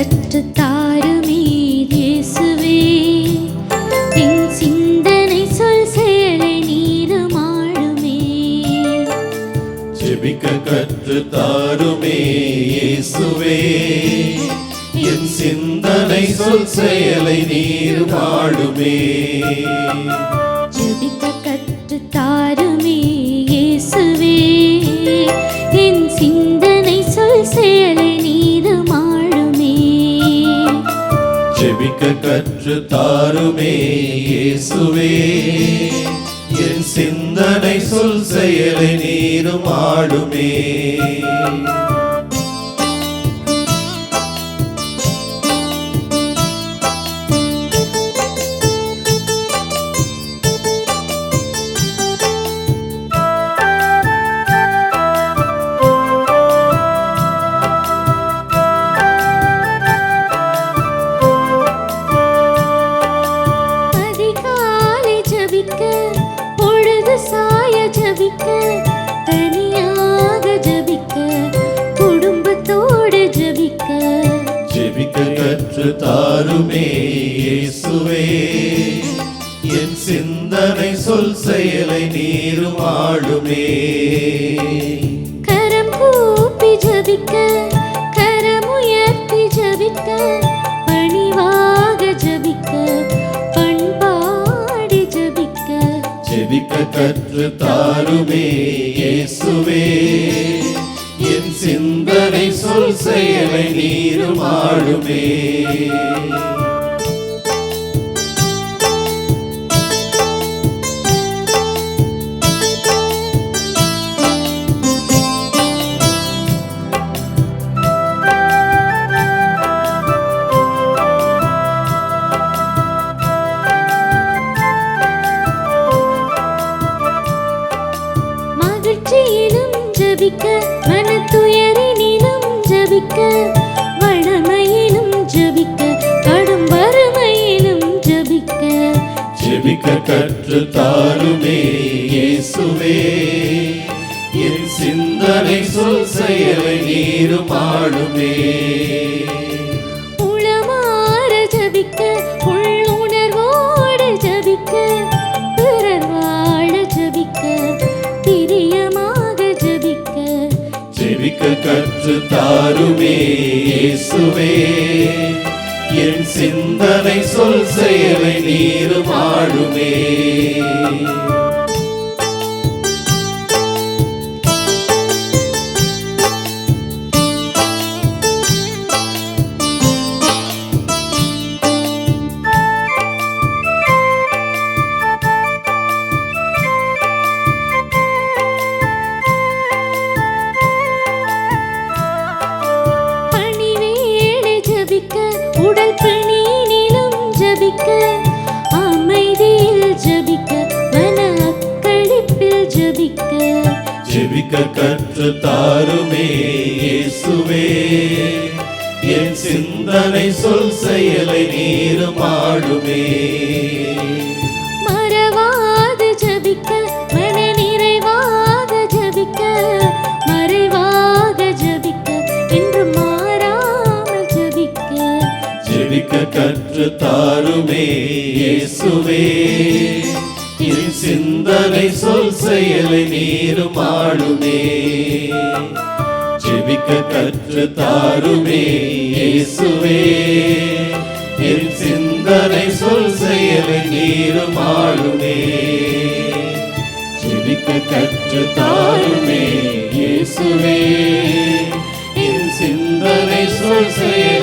கற்றுத் தாருமே இயேசுவே, என் சிந்தனை சொல் செயலை நீரும் ஆளுமே. ஜெபிக்க கற்றுத் தாருமே இயேசுவே, என் சிந்தனை சொல் செயலை நீரும் ஆளுமே. ஜெபிக்க கற்றுத் தாருமே இயேசுவே, என் சிந்தனை சொல் செயலை நீரும் ஆளுமே. ஜெபிக்க கற்றுத் தாருமே இயேசுவே, என் சிந்தனை சொல் செயலை நீரும் ஆளுமே. அதிகாலை ஜெபிக்க, பொழுது சாய ஜெபிக்க, தனியாக ஜெபிக்க, குடும்பத்தோடு ஜெபிக்க. ஜெபிக்க கற்றுத் தாருமே இயேசுவே, என் சிந்தனை சொல் செயலை நீரும் ஆளுமே. கரம் கூப்பி ஜெபிக்க, கரமுயர்த்தி ஜெபிக்க, பணிவாக ஜெபிக்க, பண்பாடி ஜெபிக்க. ஜெபிக்க கற்றுத் தாருமே இயேசுவே, என் சிந்தனை சொல் செயலை நீரும் ஆளுமே. மகிழ்ச்சியிலும் ஜெபிக்க, மனத்துயரினிலும் ஜெபிக்க, வளமையிலும் ஜெபிக்க, கடும் வறுமையிலும் ஜெபிக்க. ஜெபிக்க கற்றுத் தாருமே இயேசுவே, என் சிந்தனை சொல் செயலை நீரும் ஆளுமே. உளமாற ஜெபிக்க, உள்ளுணர்வோடு ஜெபிக்க, பிறர் வாழ ஜெபிக்க, பிரியமாக ஜெபிக்க. ஜெபிக்க கற்றுத் தாருமே இயேசுவே, என் சிந்தனை சொல் செயலை நீரும் ஆளுமே. பணிவேளை ஜெபிக்க, உடல் பிணியினிலும் ஜெபிக்க, அமைதியில் ஜெபிக்க, மன அக்களிப்பில் ஜெபிக்க. ஜெபிக்க கற்றுத் தாருமே இயேசுவே, என் சிந்தனை சொல் செயலை நீரும் ஆளுமே. மறவாது ஜெபிக்க, மன நிறைவாக ஜெபிக்க, மறைவாக ஜெபிக்க, என்றும் மாறாமல் ஜெபிக்க. ஜெபிக்க கற்றுத் தாருமே இயேசுவே, என் சிந்தனை சொல் செயலை நீரும் ஆளுமே. ஜெபிக்க கற்றுத் தாருமே இயேசுவே, என் சிந்தனை சொல் செயலை நீரும் ஆளுமே. ஜெபிக்க கற்றுத் தாருமே இயேசுவே, என் சிந்தனை சொல் செயலை